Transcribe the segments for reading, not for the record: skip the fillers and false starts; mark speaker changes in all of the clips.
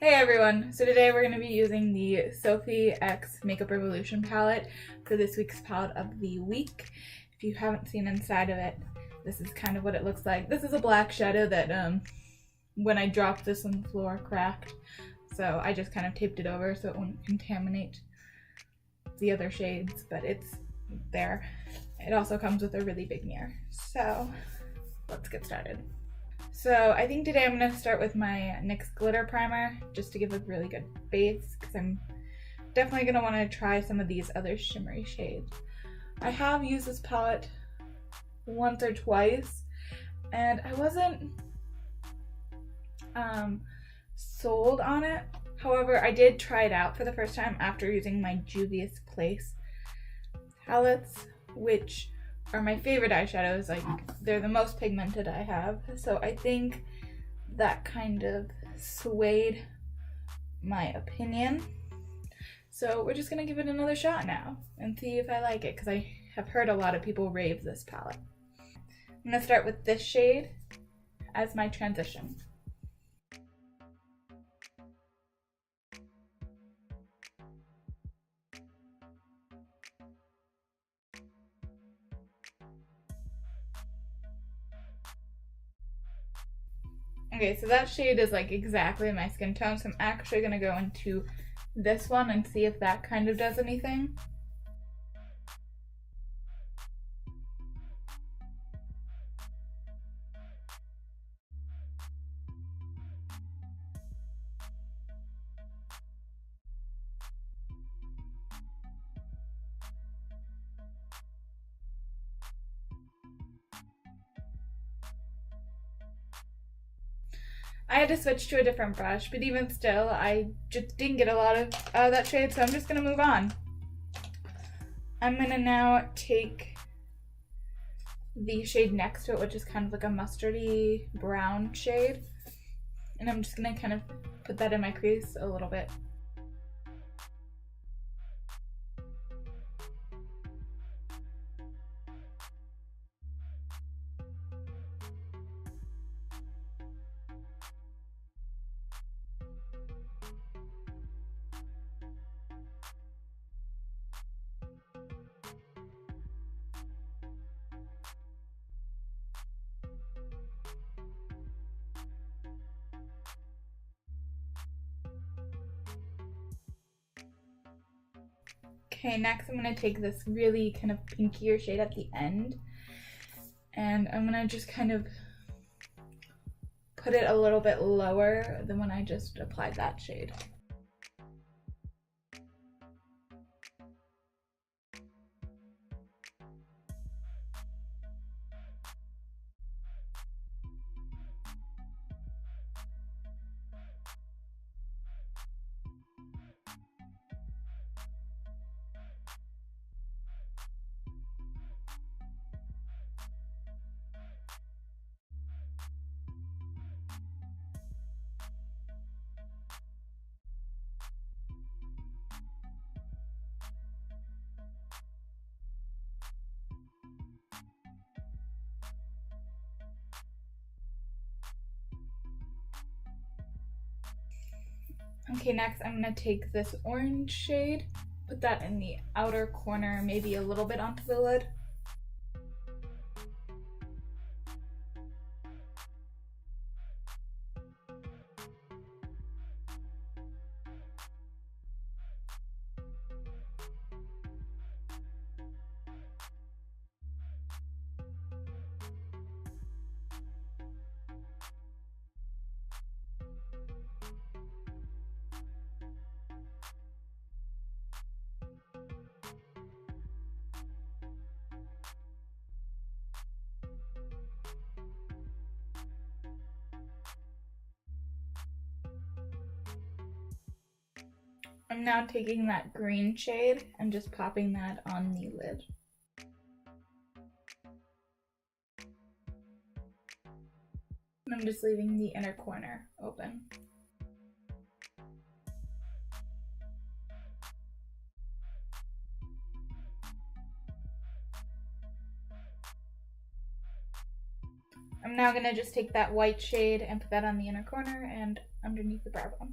Speaker 1: Hey everyone! So today we're going to be using the Soph X Makeup Revolution palette for this week's palette of the week. If you haven't seen inside of it, this is kind of what it looks like. This is a black shadow that when I dropped this on the floor cracked, so I just kind of taped it over so it wouldn't contaminate the other shades, but it's there. It also comes with a really big mirror. So let's get started. So I think today I'm going to start with my NYX Glitter Primer just to give a really good base because I'm definitely going to want to try some of these other shimmery shades. I have used this palette once or twice and I wasn't sold on it. However, I did try it out for the first time after using my Juvia's Place palettes, which are my favorite eyeshadows. Like, they're the most pigmented I have, so I think that kind of swayed my opinion. So we're just gonna give it another shot now and see if I like it, because I have heard a lot of people rave this palette. I'm gonna start with this shade as my transition. Okay, so that shade is like exactly my skin tone, so I'm actually gonna go into this one and see if that kind of does anything. I had to switch to a different brush, but even still, I just didn't get a lot of that shade, so I'm just gonna move on. I'm gonna now take the shade next to it, which is kind of like a mustardy brown shade, and I'm just gonna kind of put that in my crease a little bit. Okay, next I'm going to take this really kind of pinkier shade at the end, and I'm going to just kind of put it a little bit lower than when I just applied that shade. Okay, next I'm going to take this orange shade, put that in the outer corner, maybe a little bit onto the lid. I'm now taking that green shade and just popping that on the lid. And I'm just leaving the inner corner open. I'm now going to just take that white shade and put that on the inner corner and underneath the brow bone.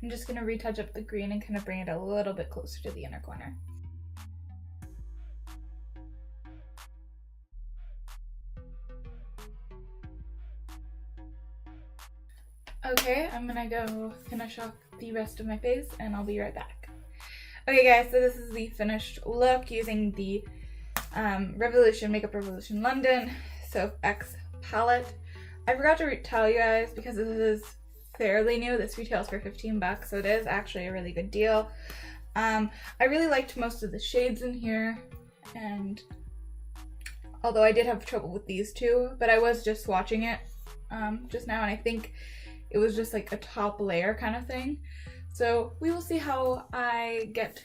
Speaker 1: I'm just going to retouch up the green and kind of bring it a little bit closer to the inner corner. Okay, I'm gonna go finish off the rest of my face and I'll be right back. Okay guys, so this is the finished look using the Makeup Revolution London Soph X palette. I forgot to tell you guys, because this is fairly new, this retails for 15 bucks, so it is actually a really good deal. I really liked most of the shades in here, and although I did have trouble with these two, but I was just swatching it just now, and I think it was just like a top layer kind of thing. So we will see how I get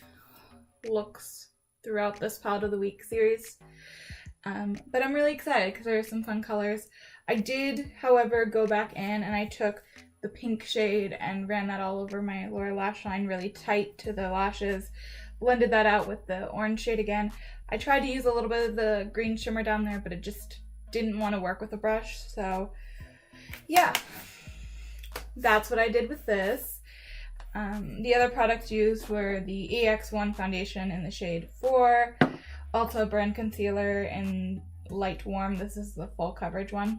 Speaker 1: looks throughout this Palette of the Week series. But I'm really excited because there are some fun colors. I did, however, go back in and I took the pink shade and ran that all over my lower lash line really tight to the lashes. Blended that out with the orange shade again. I tried to use a little bit of the green shimmer down there, but it just didn't want to work with the brush. So yeah, that's what I did with this. The other products used were the EX1 Foundation in the shade 4, Ulta Burn Concealer in Light Warm, this is the full coverage one,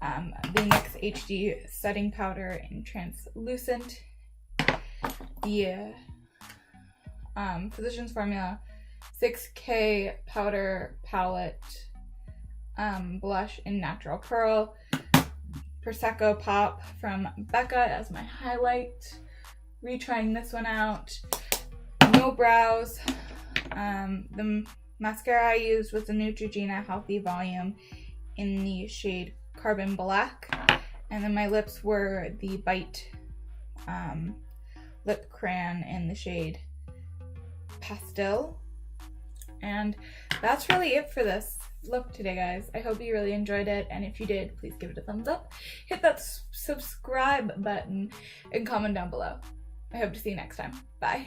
Speaker 1: the NYX HD Setting Powder in Translucent, the Physicians Formula 6K Powder Palette Blush in Natural Pearl, Prosecco Pop from Becca as my highlight. Retrying this one out. No brows. The mascara I used was the Neutrogeuna Healthy Volume in the shade Carbon Black. And then my lips were the Bite Lip Crayon in the shade Pastille. And that's really it for this look today, guys. I hope you really enjoyed it, and if you did, please give it a thumbs up, hit that subscribe button, and comment down below. I hope to see you next time. Bye.